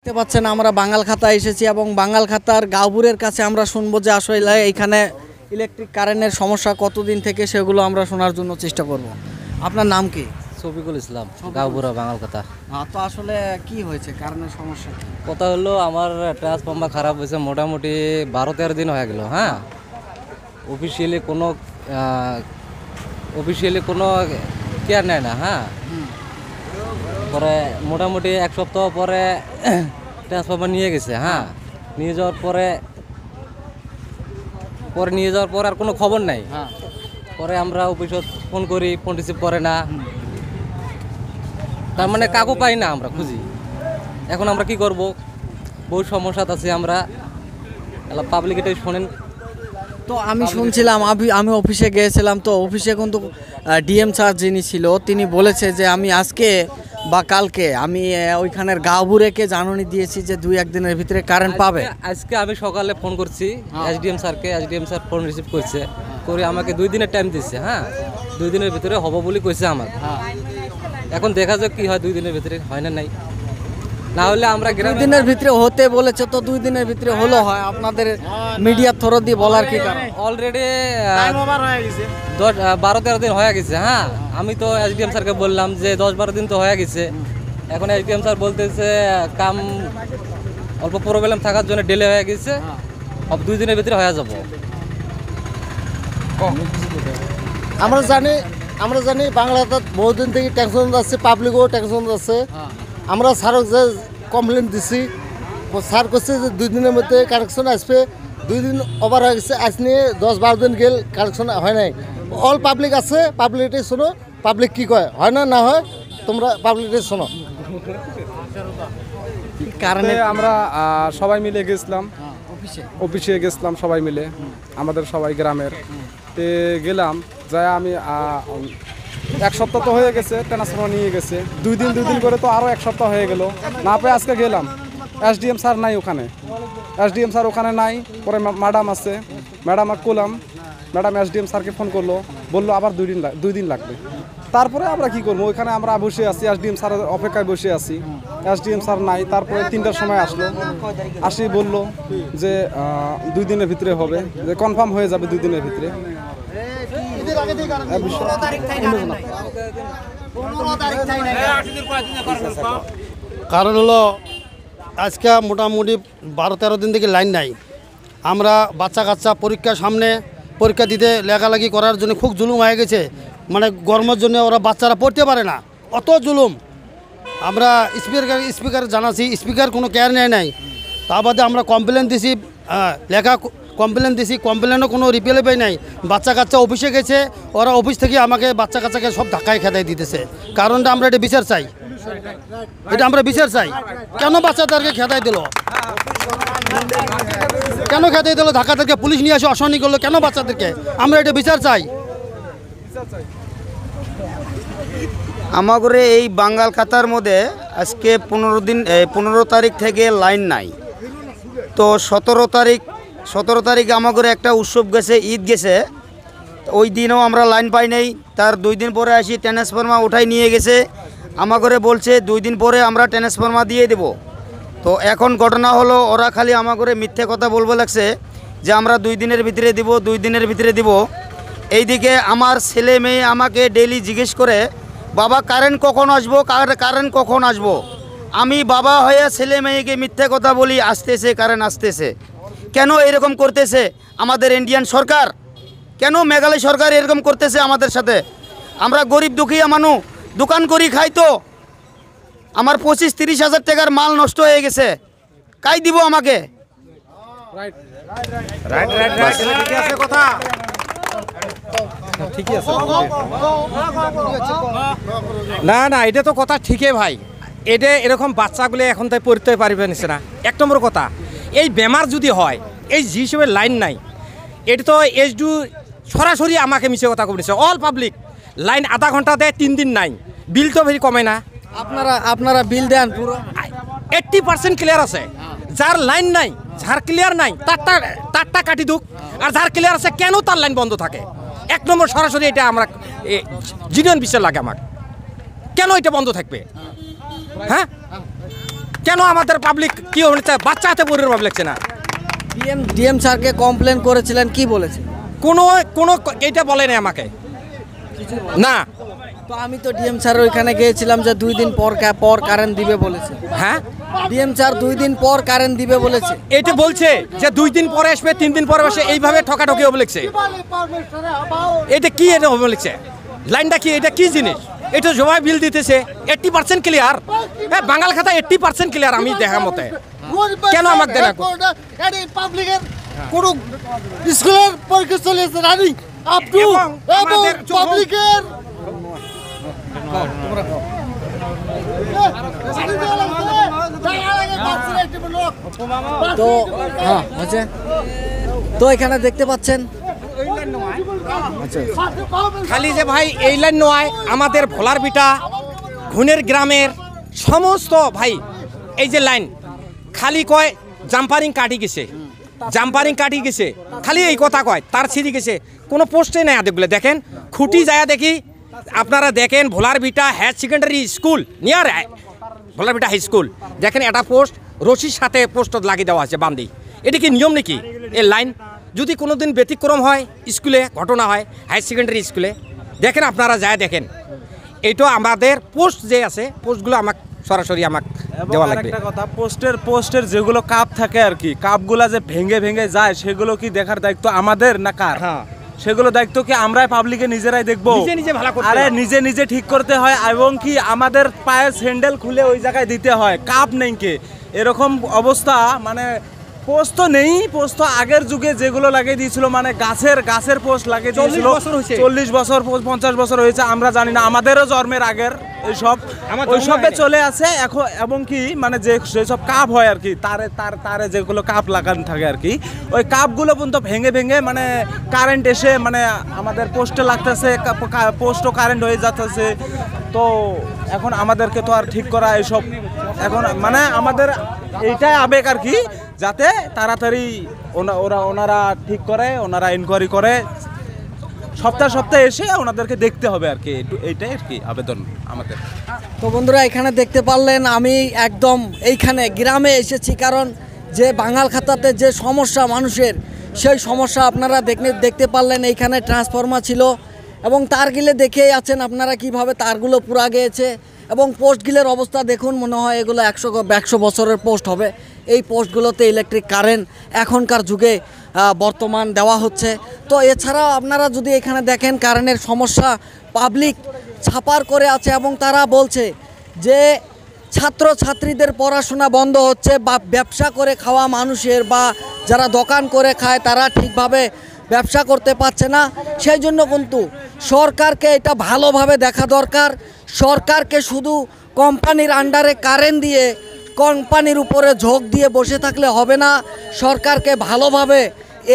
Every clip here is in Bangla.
দেখতে পাচ্ছেন আমরা বাঙালখাতা এসেছি এবং বাঙালখাতার গাঁওবুড়ের কাছে আমরা শুনবো যে আসলে এইখানে ইলেকট্রিক কারেন্টের সমস্যা কতদিন থেকে সেগুলো আমরা শোনার জন্য চেষ্টা করব। আপনার নাম কি? শফিকুল ইসলাম, গাঁওবুড়া বাঙালখাতা। তো আসলে কি হয়েছে, কারেন্টের সমস্যা কি? কথা হলো আমার ট্রান্সফর্মার খারাপ হয়েছে মোটামুটি 12-13 দিন হয়ে গেল। হ্যাঁ, অফিসিয়ালি কোনো কেয়ার নেয় না। হ্যাঁ, পরে মোটামুটি এক সপ্তাহ পরে ট্রান্সফর্মার নিয়ে গেছে। হ্যাঁ, নিয়ে যাওয়ার পরে আর কোনো খবর নাই। পরে আমরা অফিসে ফোন করি, ফোন রিসিভ করে না। তার মানে কাকু পাই না, আমরা খুঁজি। এখন আমরা কি করব? বহু সমস্যা আছে আমরা, পাবলিক এটাই শোনেন। তো আমি শুনছিলাম, আমি অফিসে গিয়েছিলাম, তো অফিসে কিন্তু ডিএম স্যার যিনি ছিল তিনি বলেছে যে আমি আজকে বা কালকে আমি ওইখানের গাঁওবুড়েকে জানানি দিয়েছি যে 2-1 দিনের ভিতরে কারেন্ট পাবে। আজকে আমি সকালে ফোন করছি এসডিএম স্যারকে, এসডিএম স্যার ফোন রিসিভ করছে, করে আমাকে 2 দিনের টাইম দিচ্ছে। হ্যাঁ, 2 দিনের ভিতরে হবো বলে কইছে আমাকে। এখন দেখা যাক কি হয়, 2 দিনের ভিতরে হয় না নাই, না হলে আমরা 2 দিনের ভিতরে হতে বলেছে, তো 2 দিনের ভিতরে হলো হয় আপনাদের মিডিয়া থ্রো দিয়ে বলার কি কারণ? অলরেডি 12-13 দিন হয়ে গেছে। হ্যাঁ, আমি তো এসডিএম স্যারকে বললাম যে 10-12 দিন তো হয়ে গেছে। এখন এসডিএম স্যার বলতেছে কাম অল্প প্রবলেম থাকার জন্য ডিলে হয়ে গেছে, 2 দিনের ভিতরে হয়ে যাব। আমরা জানি বাংলাতে বহুদিন থেকে টেনশন যাচ্ছে, পাবলিকও টেনশন যাচ্ছে। আমরা স্যারক যে কমপ্লেন দিছি, স্যার করছে যে 2 দিনের মধ্যে কানেকশন আসবে। 2 দিন ওভার হয়ে গেছে, আজ নিয়ে 10-12 দিন গেল, কানেকশন হয় নাই। অল পাবলিক আছে, পাবলিকটি শোনো, পাবলিক কি কয়, হয় না হয় তোমরা পাবলিকটি শোনো। কারণে আমরা সবাই মিলে গেছিলাম, অফিসে গেছিলাম সবাই মিলে, আমাদের সবাই গ্রামের গেলাম। যাই আমি 1 সপ্তাহ তো হয়ে গেছে, ট্রান্সফর্মার নিয়ে গেছে 2 দিন করে, তো আরও 1 সপ্তাহ হয়ে গেল। না পেয়ে আজকে গেলাম, এসডিএম স্যার নাই ওখানে, এসডিএম স্যার ওখানে নাই। পরে ম্যাডাম আছে, ম্যাডাম আর করলাম, ম্যাডাম এসডিএম স্যারকে ফোন করলো, বললো আবার 2 দিন লাগবে। তারপরে আমরা কি করবো, ওইখানে আমরা বসে আছি, এসডিএম স্যারের অপেক্ষায় বসে আছি। এসডিএম স্যার নাই। তারপরে 3টার সময় আসলো, আসি বললো যে 2 দিনের ভিতরে হবে, যে কনফার্ম হয়ে যাবে 2 দিনের ভিতরে। কারণ হলো আজকে মোটামুটি 12-13 দিন থেকে লাইন নাই। আমরা বাচ্চা কাচ্চা পরীক্ষার সামনে, পরীক্ষা দিতে লেখালেখি করার জন্য খুব জুলুম হয়ে গেছে। মানে গরমের জন্য ওরা বাচ্চারা পড়তে পারে না, অত জুলুম। আমরা স্পিকার জানাছি, স্পিকার কোনো কেয়ার নেয় নাই। তা বাদে আমরা কমপ্লেন দিছি, কমপ্লেন দিছি, কমপ্লেনও কোনো রিপ্লাই পাই নাই। বাচ্চা কাচ্চা অফিসে গেছে, ওরা অফিস থেকে আমাকে বাচ্চা কাচ্চাকে সব ধাক্কায় খেদাই দিতেছে। কারণটা আমরা এটা বিচার চাই, এটা আমরা বিচার চাই। কেন বাচ্চাদেরকে খেদাই দিল, কেন খেদাই দিল, ধাক্কাদেরকে পুলিশ নিয়ে আসে অশান্তি করলো কেন বাচ্চাদেরকে? আমরা এটা বিচার চাই। আমাগরে এই বাঙালখাতার মধ্যে আজকে 15 তারিখ থেকে লাইন নাই। তো 17 তারিখ আমাগরে একটা উৎসব গেছে, ঈদ গেছে, ওই দিনও আমরা লাইন পাই নাই। তার 2 দিন পরে আসি ট্রান্সফর্মার উঠাই নিয়ে গেছে, আমাগরে বলছে 2 দিন পরে আমরা ট্রান্সফর্মার দিয়ে দেব। তো এখন ঘটনা হলো ওরা খালি আমাগরে মিথ্যে কথা বলবো লাগছে যে আমরা 2 দিনের ভিতরে দিব, 2 দিনের ভিতরে দিব। এইদিকে আমার ছেলে মেয়ে আমাকে ডেইলি জিজ্ঞেস করে বাবা কারেন্ট কখন আসবো, কারেন্ট কখন আসবো। আমি বাবা হয়ে ছেলে মেয়েকে মিথ্যে কথা বলি আসতেছে কারেন্ট আসতেছে। কেন এরকম করতেছে আমাদের ইন্ডিয়ান সরকার? কেন মেঘালয় সরকার এরকম করতেছে আমাদের সাথে? আমরা গরিব দুঃখিয়া মানুষ, দোকান করি খাই। তো আমার 25-30 হাজার টাকার মাল নষ্ট হয়ে গেছে, কাই দিব আমাকে? না এটা তো কথা ঠিকই ভাই। এটা এরকম বাচ্চাগুলো এখন তাই পড়তে পারবে না। 1 নম্বর কথা, এই বেমার যদি হয়, এই যে হিসেবে লাইন নাই, এটা তো এইচডি সরাসরি আমাকে মিছে কথা বলেছে। অল পাবলিক লাইন আধা ঘন্টা দেয়, 3 দিন নাই, বিল তো বেশি কমে না। আপনারা বিল দেন পুরো 80% ক্লিয়ার আছে। যার লাইন নাই, যার ক্লিয়ার নাই, তারটা কাটি দুক, আর যার ক্লিয়ার আছে কেন তার লাইন বন্ধ থাকে? 1 নম্বর সরাসরি এটা আমরা জিনিয়ন বিষয় লাগে আমার, কেন এটা বন্ধ থাকবে? হ্যাঁ, কেন আমাদের পাবলিক কি হচ্ছে, বাচ্চা হাতে পড়ে ভাব লাগছে না? ডিএম স্যারকে কমপ্লেন করেছিলেন, কি বলেছে? কোনো কোনো এইটা বলেনি আমাকে না। তো আমি তো ডিএম স্যার ওইখানে গিয়েছিলাম যে 2 দিন পর কারেন্ট দিবে বলেছে। হ্যাঁ, ডিএম স্যার 2 দিন পর কারেন্ট দিবে বলেছে। এটা বলছে যে 2 দিন পরে আসবে, 3 দিন পরে আসবে, এইভাবে ঠকাঠকি হবে লিখছে। এটা কি, এটা হবে লিখছে? লাইনটা কি, এটা কি জিনিস? এটা জমা বিল দিতেছে 80% ক্লিয়ার। হ্যাঁ, বাঙাল খাতা 80% ক্লিয়ার আমি দেখা মতে। কেন আমাকে দেনা পাবলিকের কোন স্কুলের পরীক্ষা চলেছে রানি আপ টু এবং পাবলিকের তো হ্যাঁ আছে। তো এখানে দেখতে পাচ্ছেন খালি যে ভাই এই লাইন নয়, আমাদের ভোলার বিটা ঘুনের গ্রামের সমস্ত ভাই এই যে লাইন খালি কয় জাম্পারিং কাটি গেছে, জাম্পারিং কাটি গেছে, খালি এই কথা কয়, তার ছিঁড়ি গেছে, কোনো পোস্টে নেই আদেগুলো। দেখেন খুঁটি যায় দেখি, আপনারা দেখেন ভোলার বিটা হায়ার সেকেন্ডারি স্কুল নিয়ার ভোলার বিটা হাই স্কুল, দেখেন এটা পোস্ট রশির সাথে পোস্ট লাগিয়ে দেওয়া আছে বান্দি। এটা কি নিয়ম নাকি? এই লাইন যদি কোনো দিন ব্যতিক্রম হয়, স্কুলে ঘটনা হয় হায়ার সেকেন্ডারি স্কুলে, দেখেন আপনারা যায় দেখেন, এইটা আমাদের পোস্ট যে আছে পোস্টগুলো আমাকে সরাসরি আমাকে দেওয়া লাগবে। একটা কথা, পোস্টের যেগুলো কাপ থাকে আর কি, কাপগুলা যে ভেঙে ভেঙে যায় সেগুলো কি দেখার দায়িত্ব আমাদের না কার? হ্যাঁ, সেগুলো দায়িত্ব কি আমরাই পাবলিকে নিজেরাই দেখবো? নিজে ভালো করতে আরে হয়। নিজে নিজে ঠিক করতে হয়, এবং কি আমাদের পায়ে স্যান্ডেল খুলে ওই জায়গায় দিতে হয়, কাপ নেই কে এরকম অবস্থা। মানে পোস্ট তো নেই, পোস্ট তো আগের যুগে যেগুলো লাগিয়ে দিয়েছিল, মানে গাছের পোস্ট লাগিয়ে দিয়েছিল 40 বছর 50 বছর হয়েছে, আমরা জানি না, আমাদেরও জন্মের আগের এইসব ওইসবে চলে আছে এখন। এবং কি মানে যেসব কাপ হয় আর কি, তারে যেগুলো কাপ লাগানো থাকে আর কি, ওই কাপগুলো পর্যন্ত ভেঙে ভেঙে মানে কারেন্ট এসে মানে আমাদের পোস্টে লাগতেছে, পোস্টও কারেন্ট হয়ে যাচ্ছে। তো এখন আমাদেরকে তো আর ঠিক করা এসব এখন মানে আমাদের এইটাই আবেগ আর কি, যাতে তাড়াতাড়ি ওনারা ঠিক করে, ওনারা ইনকোয়ারি করে, সপ্তাহে এসে ওনাদেরকে দেখতে হবে আর কি, এইটাই আর কি আবেদন আমাদের। তো বন্ধুরা এখানে দেখতে পারলেন আমি একদম এইখানে গ্রামে এসেছি, কারণ যে বাঙাল খাতাতে যে সমস্যা মানুষের, সেই সমস্যা আপনারা দেখতে পারলেন। এইখানে ট্রান্সফরমার ছিল এবং তারগুলো দেখেই আছেন আপনারা কিভাবে তারগুলো পুরা গিয়েছে, এবং পোস্টগুলোর অবস্থা দেখুন, মনে হয় এগুলো 100 বছরের পোস্ট হবে। এই পোস্টগুলোতে ইলেকট্রিক কারেন্ট এখনকার যুগে বর্তমান দেওয়া হচ্ছে। তো এছাড়াও আপনারা যদি এখানে দেখেন কারেন্টের সমস্যা পাবলিক ছাপার করে আছে, এবং তারা বলছে যে ছাত্রছাত্রীদের পড়াশোনা বন্ধ হচ্ছে, বা ব্যবসা করে খাওয়া মানুষের বা যারা দোকান করে খায় তারা ঠিকভাবে ব্যবসা করতে পারছে না। সেই জন্য কিন্তু সরকারকে এটা ভালোভাবে দেখা দরকার। সরকারকে শুধু কোম্পানির আন্ডারে কারেন্ট দিয়ে কোম্পানির উপরে ঝোঁক দিয়ে বসে থাকলে হবে না। সরকারকে ভালোভাবে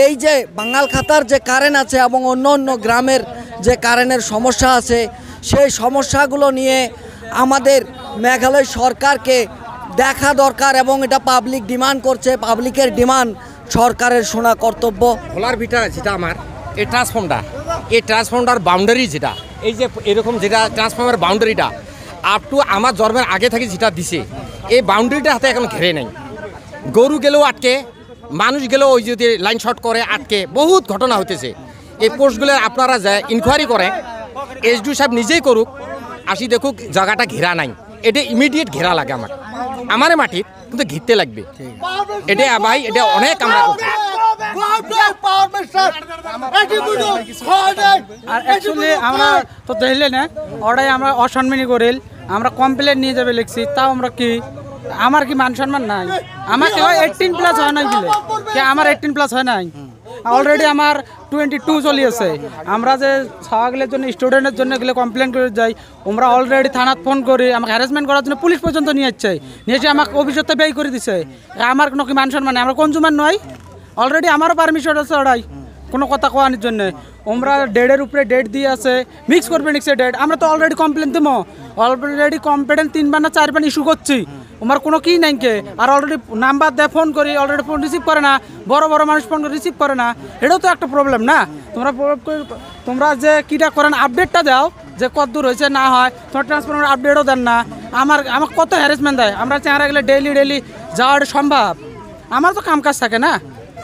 এই যে বাঙাল খাতার যে কারেন্ট আছে এবং অন্য অন্য গ্রামের যে কারেন্টের সমস্যা আছে, সেই সমস্যাগুলো নিয়ে আমাদের মেঘালয় সরকারকে দেখা দরকার, এবং এটা পাবলিক ডিমান্ড করছে। পাবলিকের ডিমান্ড সরকারের শোনা কর্তব্য। ভোলার ভিটা যেটা আমার এই ট্রান্সফর্মার বাউন্ডারি যেটা, এই যে এরকম যেটা ট্রান্সফর্মার বাউন্ডারিটা আপ টু আমার জন্মের আগে থেকে যেটা দিছে, এই বাউন্ডারিটা হাতে এখন ঘেরে নেই। গরু গেলেও আটকে, মানুষ গেলেও ওই যদি লাইন শর্ট করে আটকে, বহুত ঘটনা হতেছে। এই পোস্টগুলো আপনারা যায় ইনকোয়ারি করে, এসডিও সাহেব নিজেই করুক, আসি দেখুক জায়গাটা ঘেরা নাই, এটা ইমিডিয়েট ঘেরা লাগে আমার মাটির, কিন্তু ঘিরতে লাগবে এটা ভাই, এটা অনেক আমরা আর অ্যাকচুয়ালি আমরা তো দেখলে না ওটাই আমরা অসম্মানী করিল, আমরা কমপ্লেন নিয়ে যাবে লিখছি, তাও আমরা কি আমার কি মান সম্মান নাই? আমার কি 18+ হয় নাই গেলে কি আমার 18+ হয় নাই? অলরেডি আমার 22 চলিয়েছে। আমরা যে ছাগলের জন্য স্টুডেন্টের জন্য গেলে কমপ্লেন করে যাই, আমরা অলরেডি থানাত ফোন করি, আমাকে হ্যারাসমেন্ট করার জন্য পুলিশ পর্যন্ত নিয়ে যাচ্ছে, নিয়ে এসে আমাকে অফিসতে ব্যয় করে দিছে। আমার কোনো কি মান সম্মান নেই? আমরা কনজুমার নয়? অলরেডি আমারও পারমিশন আছে ওরাই কোনো কথা কোয়ানোর জন্য। আমরা ডেটের উপরে ডেট দিয়ে আছে, মিক্স করবে নিক্সে ডেট, আমরা তো অলরেডি কমপ্লেন দেবো, অলরেডি কমপ্লেন 3বার না 4বার ইস্যু করছি, আমার কোনো কি নাই কে। আর অলরেডি নাম্বার দেয় ফোন করি, অলরেডি ফোন রিসিভ করে না, বড় বড় মানুষ ফোন করে রিসিভ করে না, এটাও তো একটা প্রবলেম না? তোমরা যে কীটা করেন আপডেটটা দাও যে কত দূর হয়েছে না হয়, তোমার ট্রান্সফরমার আপডেটও দেন না। আমার কত হ্যারাসমেন্ট দেয়। আমরা চেহারা গেলে ডেইলি যাওয়ার সম্ভব? আমার তো কাম কাজ থাকে না,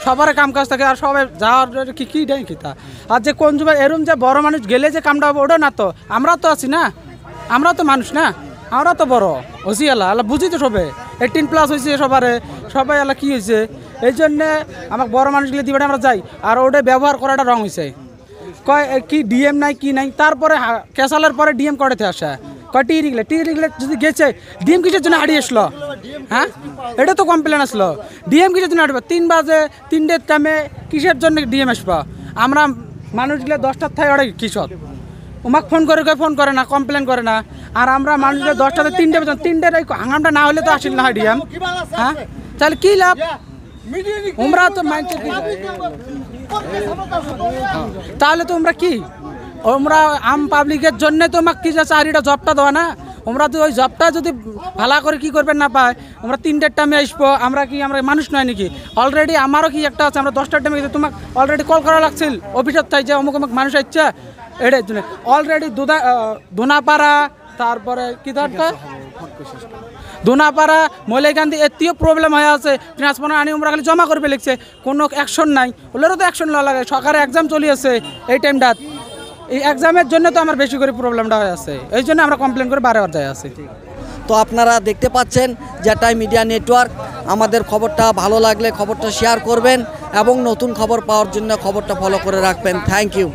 সবার কাম কাজ থাকে, আর সবাই যাওয়ার কি দেয় কি তা। আর যে কোন যুগে এরম যে বড় মানুষ গেলে যে কামটা হবে ওটা না, তো আমরা তো আছি না, আমরা তো মানুষ না, আমরা তো বড় হয়েছি। আল্লাহ বুঝি তো সবে 18+ হয়েছে সবাই আল্লাহ কি হয়েছে। এই জন্যে আমাকে বড় মানুষগুলো দিবে আমরা যাই, আর ওটা ব্যবহার করাটা রং হয়েছে। কয় কি ডিএম নাই কি নাই, তারপরে ক্যাসালের পরে ডিএম করেতে আসে, কয় টি রিগলে যদি গেছে ডিএম কিসের জন্য হারিয়ে আসলো? হ্যাঁ, এটা তো কমপ্লেন আসলো, ডিএম কিসের জন্য হাঁটবে? 3 বাজে 3টের টাইমে কিসের জন্য ডিএম আসবো? আমরা মানুষগুলো 10টার থেকে ওটা কিসব ওমাক ফোন করে না, কমপ্লেন করে না। আর আমরা মানুষগুলো 10টাতে 3টে পর্যন্ত 3টের এই হাঙ্গামটা না হলে তো আসিল না হয় ডিএম। হ্যাঁ, তাহলে কি লাভ? আমরা তো মাইন্ডে তাহলে তো আমরা কি, আমরা আম পাবলিকের জন্য তো আমাকে কি যা 4টা জবটা দেওয়া না? আমরা তো ওই জবটা যদি ভালো করে কি করবেন না পাই, আমরা 3টের টাইমে আসবো, আমরা মানুষ নয় নাকি? অলরেডি আমারও কি একটা আছে, আমরা 10টার টাইমে গেছি, তোমাকে অলরেডি কল করা লাগছিল অফিসের তাই যে অমুক মানুষ আসছে, এটার জন্য অলরেডি দোনাপাড়া, তারপরে কি দরকার দোনাপাড়া মহিলাকান্দি এতেও প্রবলেম হয়ে আছে। ট্রান্সফার আনি আমরা খালি জমা করবে লিখছে, কোনো অ্যাকশন নাই। ওগুলোরও তো অ্যাকশন নেওয়া লাগে, সরকারের এক্সাম চলে আছে এই টাইমটা, এই এক্সামের জন্য তো আমার বেশি করে প্রবলেমটা হয়ে আছে, এই জন্য আমরা কমপ্লেন করে বারে যায় আছি। তো আপনারা দেখতে পাচ্ছেন জেটাই মিডিয়া নেটওয়ার্ক। আমাদের খবরটা ভালো লাগলে খবরটা শেয়ার করবেন এবং নতুন খবর পাওয়ার জন্য খবরটা ফলো করে রাখবেন। Thank you.